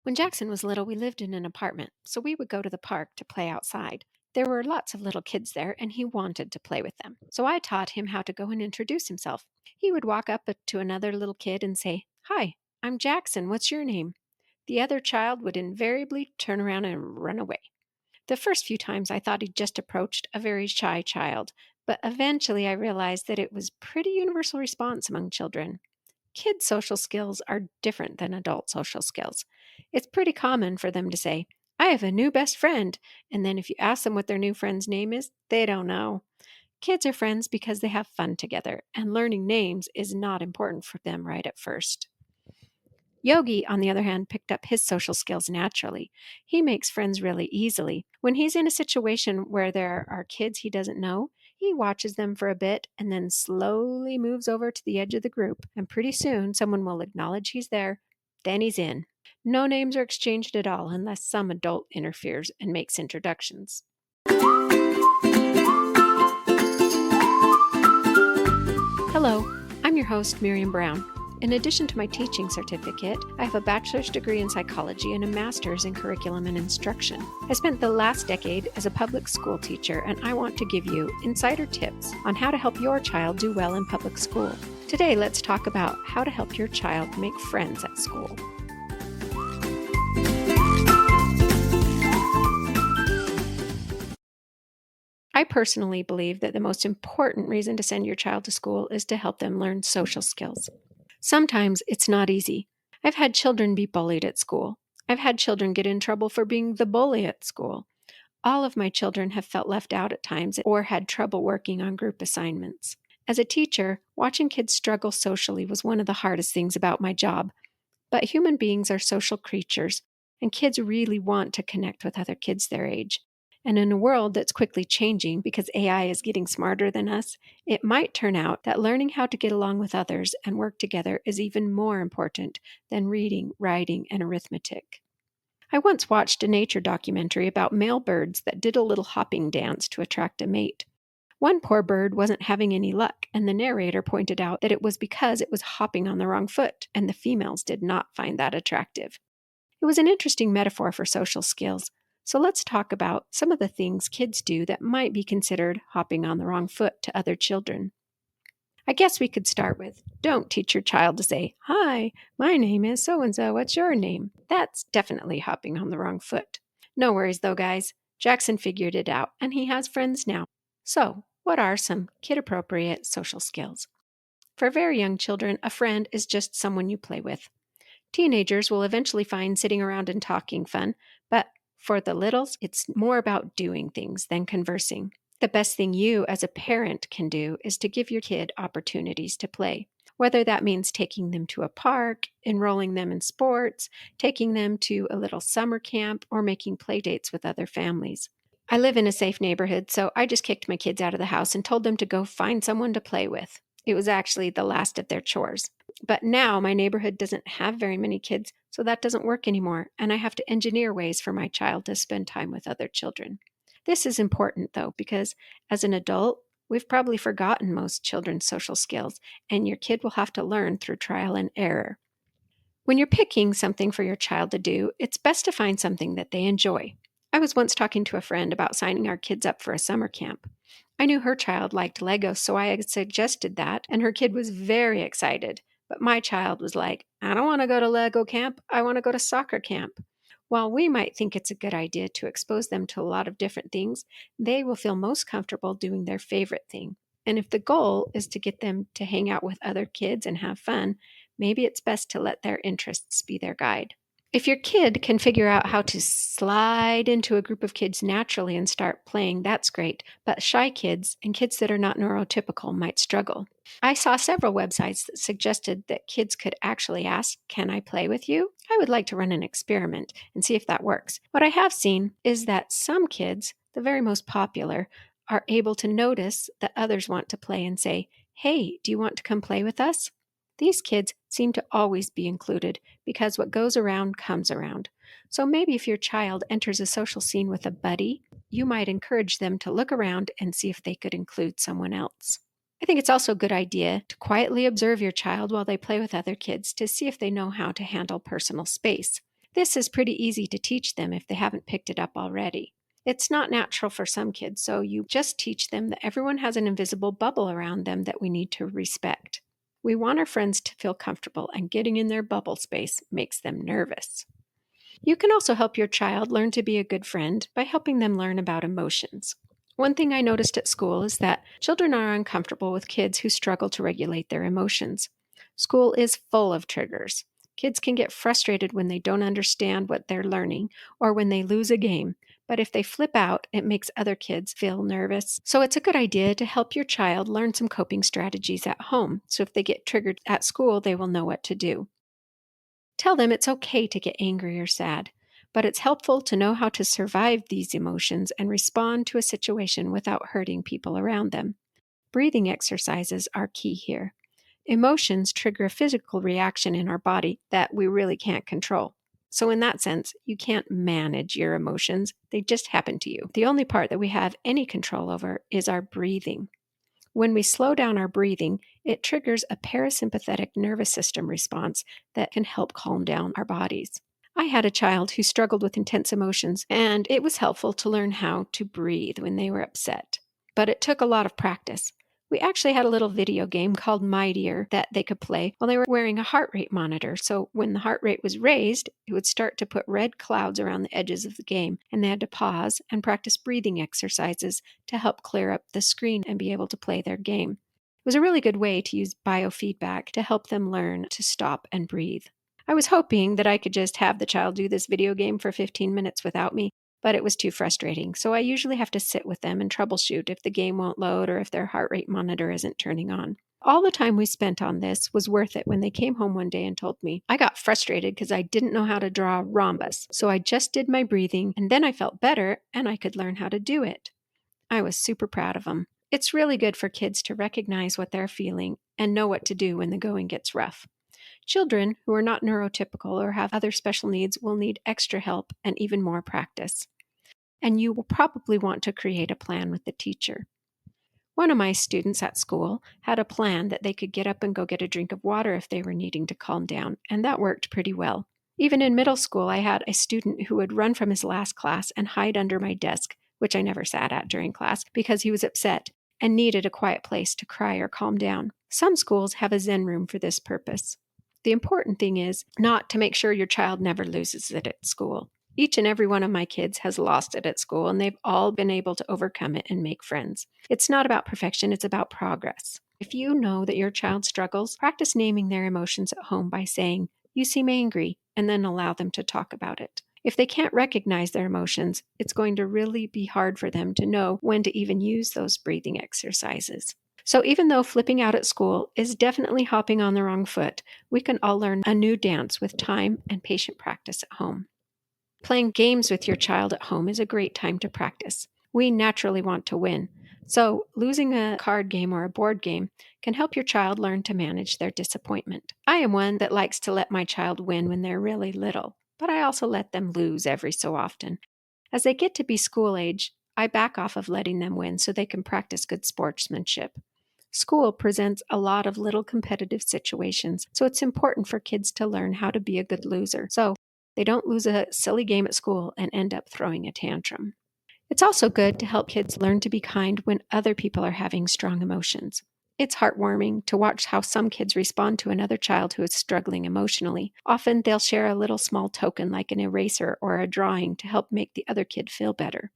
When Jackson was little, we lived in an apartment, so we would go to the park to play outside. There were lots of little kids there, and he wanted to play with them. So I taught him how to go and introduce himself. He would walk up to another little kid and say, "Hi, I'm Jackson. What's your name?" The other child would invariably turn around and run away. The first few times I thought he'd just approached a very shy child, but eventually I realized that it was pretty universal response among children. Kids' social skills are different than adult social skills. It's pretty common for them to say, "I have a new best friend," and then if you ask them what their new friend's name is, they don't know. Kids are friends because they have fun together, and learning names is not important for them right at first. Yogi, on the other hand, picked up his social skills naturally. He makes friends really easily. When he's in a situation where there are kids he doesn't know, he watches them for a bit and then slowly moves over to the edge of the group. And pretty soon, someone will acknowledge he's there. Then he's in. No names are exchanged at all unless some adult interferes and makes introductions. Hello, I'm your host, Miriam Brown. In addition to my teaching certificate, I have a bachelor's degree in psychology and a master's in curriculum and instruction. I spent the last decade as a public school teacher, and I want to give you insider tips on how to help your child do well in public school. Today, let's talk about how to help your child make friends at school. I personally believe that the most important reason to send your child to school is to help them learn social skills. Sometimes it's not easy. I've had children be bullied at school. I've had children get in trouble for being the bully at school. All of my children have felt left out at times or had trouble working on group assignments. As a teacher, watching kids struggle socially was one of the hardest things about my job. But human beings are social creatures, and kids really want to connect with other kids their age. And in a world that's quickly changing because AI is getting smarter than us, it might turn out that learning how to get along with others and work together is even more important than reading, writing, and arithmetic. I once watched a nature documentary about male birds that did a little hopping dance to attract a mate. One poor bird wasn't having any luck, and the narrator pointed out that it was because it was hopping on the wrong foot, and the females did not find that attractive. It was an interesting metaphor for social skills. So let's talk about some of the things kids do that might be considered hopping on the wrong foot to other children. I guess we could start with, don't teach your child to say, "Hi, my name is so and so, what's your name?" That's definitely hopping on the wrong foot. No worries though, guys. Jackson figured it out, and he has friends now. So, what are some kid appropriate social skills? For very young children, a friend is just someone you play with. Teenagers will eventually find sitting around and talking fun, but for the littles, it's more about doing things than conversing. The best thing you, as a parent, can do is to give your kid opportunities to play. Whether that means taking them to a park, enrolling them in sports, taking them to a little summer camp, or making play dates with other families. I live in a safe neighborhood, so I just kicked my kids out of the house and told them to go find someone to play with. It was actually the last of their chores. But now my neighborhood doesn't have very many kids, so that doesn't work anymore, and I have to engineer ways for my child to spend time with other children. This is important, though, because as an adult, we've probably forgotten most children's social skills, and your kid will have to learn through trial and error. When you're picking something for your child to do, it's best to find something that they enjoy. I was once talking to a friend about signing our kids up for a summer camp. I knew her child liked Legos, so I had suggested that, and her kid was very excited. But my child was like, "I don't want to go to Lego camp. I want to go to soccer camp." While we might think it's a good idea to expose them to a lot of different things, they will feel most comfortable doing their favorite thing. And if the goal is to get them to hang out with other kids and have fun, maybe it's best to let their interests be their guide. If your kid can figure out how to slide into a group of kids naturally and start playing, that's great. But shy kids and kids that are not neurotypical might struggle. I saw several websites that suggested that kids could actually ask, "Can I play with you?" I would like to run an experiment and see if that works. What I have seen is that some kids, the very most popular, are able to notice that others want to play and say, "Hey, do you want to come play with us?" These kids seem to always be included because what goes around comes around. So maybe if your child enters a social scene with a buddy, you might encourage them to look around and see if they could include someone else. I think it's also a good idea to quietly observe your child while they play with other kids to see if they know how to handle personal space. This is pretty easy to teach them if they haven't picked it up already. It's not natural for some kids, so you just teach them that everyone has an invisible bubble around them that we need to respect. We want our friends to feel comfortable, and getting in their bubble space makes them nervous. You can also help your child learn to be a good friend by helping them learn about emotions. One thing I noticed at school is that children are uncomfortable with kids who struggle to regulate their emotions. School is full of triggers. Kids can get frustrated when they don't understand what they're learning or when they lose a game, but if they flip out, it makes other kids feel nervous. So it's a good idea to help your child learn some coping strategies at home, so if they get triggered at school, they will know what to do. Tell them it's okay to get angry or sad, but it's helpful to know how to survive these emotions and respond to a situation without hurting people around them. Breathing exercises are key here. Emotions trigger a physical reaction in our body that we really can't control. So, in that sense, you can't manage your emotions, they just happen to you. The only part that we have any control over is our breathing. When we slow down our breathing, it triggers a parasympathetic nervous system response that can help calm down our bodies. I had a child who struggled with intense emotions, and it was helpful to learn how to breathe when they were upset. But it took a lot of practice. We actually had a little video game called Mightier that they could play while they were wearing a heart rate monitor. So when the heart rate was raised, it would start to put red clouds around the edges of the game, and they had to pause and practice breathing exercises to help clear up the screen and be able to play their game. It was a really good way to use biofeedback to help them learn to stop and breathe. I was hoping that I could just have the child do this video game for 15 minutes without me, but it was too frustrating, so I usually have to sit with them and troubleshoot if the game won't load or if their heart rate monitor isn't turning on. All the time we spent on this was worth it when they came home one day and told me, I got frustrated because I didn't know how to draw a rhombus, so I just did my breathing and then I felt better and I could learn how to do it. I was super proud of them. It's really good for kids to recognize what they're feeling and know what to do when the going gets rough. Children who are not neurotypical or have other special needs will need extra help and even more practice. And you will probably want to create a plan with the teacher. One of my students at school had a plan that they could get up and go get a drink of water if they were needing to calm down, and that worked pretty well. Even in middle school, I had a student who would run from his last class and hide under my desk, which I never sat at during class, because he was upset and needed a quiet place to cry or calm down. Some schools have a Zen room for this purpose. The important thing is not to make sure your child never loses it at school. Each and every one of my kids has lost it at school, and they've all been able to overcome it and make friends. It's not about perfection, it's about progress. If you know that your child struggles, practice naming their emotions at home by saying, "You seem angry," and then allow them to talk about it. If they can't recognize their emotions, it's going to really be hard for them to know when to even use those breathing exercises. So even though flipping out at school is definitely hopping on the wrong foot, we can all learn a new dance with time and patient practice at home. Playing games with your child at home is a great time to practice. We naturally want to win, so losing a card game or a board game can help your child learn to manage their disappointment. I am one that likes to let my child win when they're really little, but I also let them lose every so often. As they get to be school age, I back off of letting them win so they can practice good sportsmanship. School presents a lot of little competitive situations, so it's important for kids to learn how to be a good loser so they don't lose a silly game at school and end up throwing a tantrum. It's also good to help kids learn to be kind when other people are having strong emotions. It's heartwarming to watch how some kids respond to another child who is struggling emotionally. Often they'll share a little small token like an eraser or a drawing to help make the other kid feel better.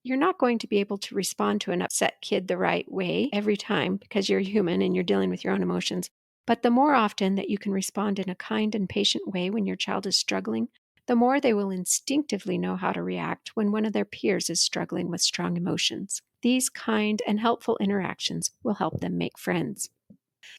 You're not going to be able to respond to an upset kid the right way every time because you're human and you're dealing with your own emotions. But the more often that you can respond in a kind and patient way when your child is struggling, the more they will instinctively know how to react when one of their peers is struggling with strong emotions. These kind and helpful interactions will help them make friends.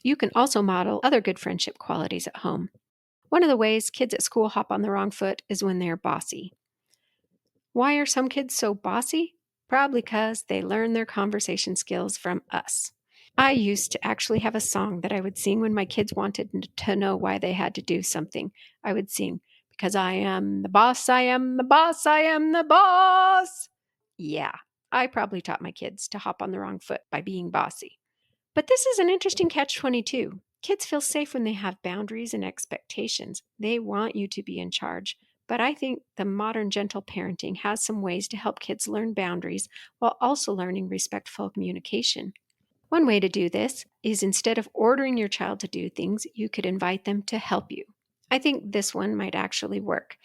You can also model other good friendship qualities at home. One of the ways kids at school hop on the wrong foot is when they're bossy. Why are some kids so bossy? Probably because they learn their conversation skills from us. I used to actually have a song that I would sing when my kids wanted to know why they had to do something. I would sing, "Because I am the boss, I am the boss, I am the boss." Yeah, I probably taught my kids to hop on the wrong foot by being bossy. But this is an interesting catch-22. Kids feel safe when they have boundaries and expectations. They want you to be in charge, but I think the modern gentle parenting has some ways to help kids learn boundaries while also learning respectful communication. One way to do this is instead of ordering your child to do things, you could invite them to help you. I think this one might actually work.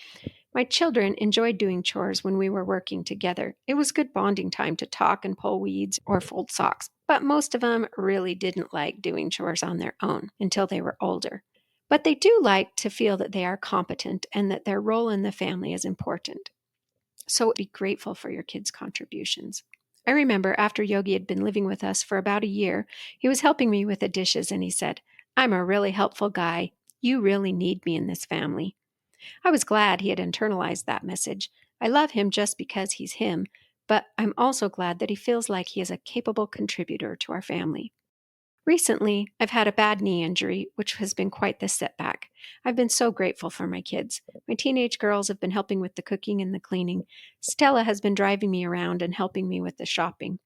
My children enjoyed doing chores when we were working together. It was good bonding time to talk and pull weeds or fold socks, but most of them really didn't like doing chores on their own until they were older. But they do like to feel that they are competent and that their role in the family is important. So be grateful for your kids' contributions. I remember after Yogi had been living with us for about a year, he was helping me with the dishes and he said, "I'm a really helpful guy. You really need me in this family." I was glad he had internalized that message. I love him just because he's him, but I'm also glad that he feels like he is a capable contributor to our family. Recently, I've had a bad knee injury, which has been quite the setback. I've been so grateful for my kids. My teenage girls have been helping with the cooking and the cleaning. Stella has been driving me around and helping me with the shopping.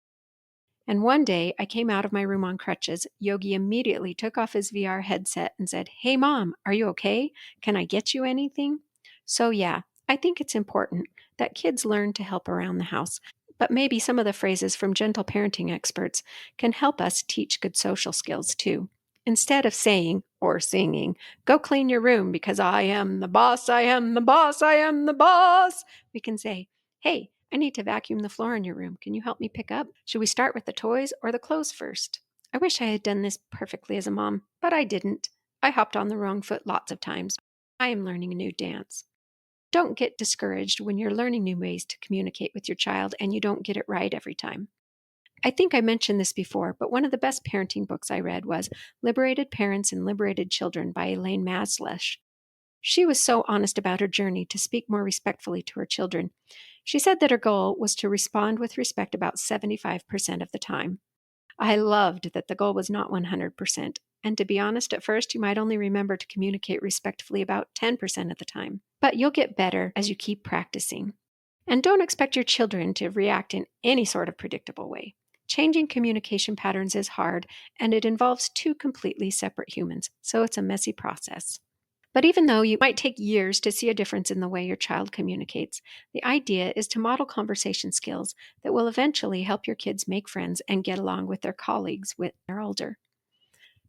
And one day, I came out of my room on crutches. Yogi immediately took off his VR headset and said, "Hey, Mom, are you okay? Can I get you anything?" So, yeah, I think it's important that kids learn to help around the house. But maybe some of the phrases from gentle parenting experts can help us teach good social skills too. Instead of saying or singing, "Go clean your room because I am the boss, I am the boss, I am the boss," we can say, "Hey, I need to vacuum the floor in your room. Can you help me pick up? Should we start with the toys or the clothes first?" I wish I had done this perfectly as a mom, but I didn't. I hopped on the wrong foot lots of times. I am learning a new dance. Don't get discouraged when you're learning new ways to communicate with your child and you don't get it right every time. I think I mentioned this before, but one of the best parenting books I read was Liberated Parents and Liberated Children by Elaine Maslish. She was so honest about her journey to speak more respectfully to her children. She said that her goal was to respond with respect about 75% of the time. I loved that the goal was not 100%. And to be honest, at first, you might only remember to communicate respectfully about 10% of the time. But you'll get better as you keep practicing. And don't expect your children to react in any sort of predictable way. Changing communication patterns is hard, and it involves two completely separate humans, so it's a messy process. But even though you might take years to see a difference in the way your child communicates, the idea is to model conversation skills that will eventually help your kids make friends and get along with their colleagues when they're older.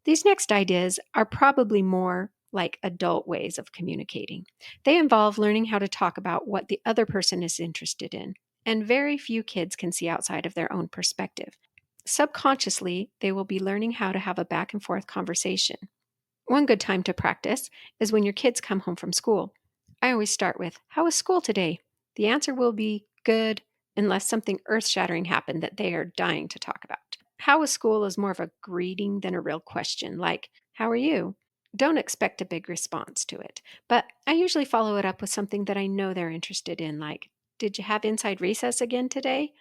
These next ideas are probably more like adult ways of communicating. They involve learning how to talk about what the other person is interested in, and very few kids can see outside of their own perspective. Subconsciously, they will be learning how to have a back and forth conversation. One good time to practice is when your kids come home from school. I always start with, "How was school today?" The answer will be good, unless something earth-shattering happened that they are dying to talk about. "How was school" is more of a greeting than a real question, like, "How are you?" Don't expect a big response to it, but I usually follow it up with something that I know they're interested in, like, "Did you have inside recess again today?"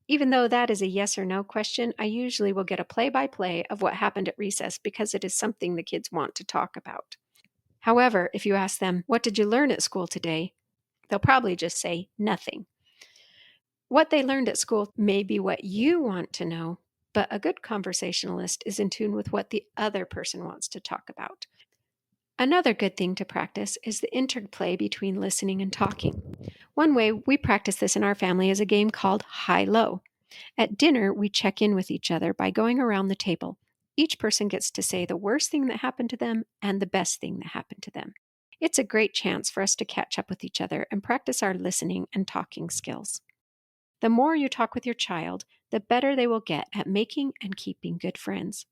Even though that is a yes or no question, I usually will get a play-by-play of what happened at recess because it is something the kids want to talk about. However, if you ask them, "What did you learn at school today?" they'll probably just say nothing. What they learned at school may be what you want to know, but a good conversationalist is in tune with what the other person wants to talk about. Another good thing to practice is the interplay between listening and talking. One way we practice this in our family is a game called High-Low. At dinner, we check in with each other by going around the table. Each person gets to say the worst thing that happened to them and the best thing that happened to them. It's a great chance for us to catch up with each other and practice our listening and talking skills. The more you talk with your child, the better they will get at making and keeping good friends.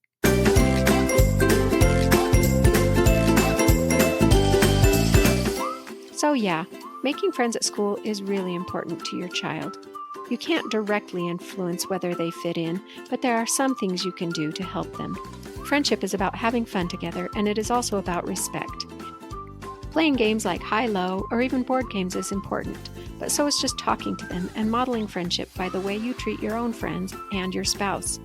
So yeah, making friends at school is really important to your child. You can't directly influence whether they fit in, but there are some things you can do to help them. Friendship is about having fun together, and it is also about respect. Playing games like High-Low or even board games is important, but so is just talking to them and modeling friendship by the way you treat your own friends and your spouse.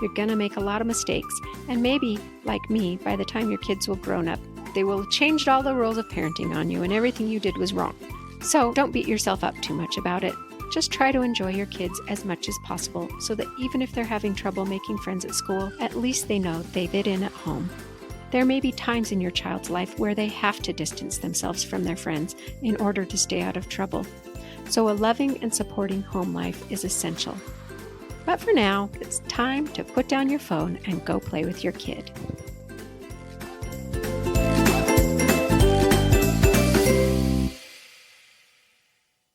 You're gonna make a lot of mistakes, and maybe, like me, by the time your kids will grown up, they will have changed all the rules of parenting on you and everything you did was wrong. So don't beat yourself up too much about it. Just try to enjoy your kids as much as possible so that even if they're having trouble making friends at school, at least they know they fit in at home. There may be times in your child's life where they have to distance themselves from their friends in order to stay out of trouble. So a loving and supporting home life is essential. But for now, it's time to put down your phone and go play with your kid.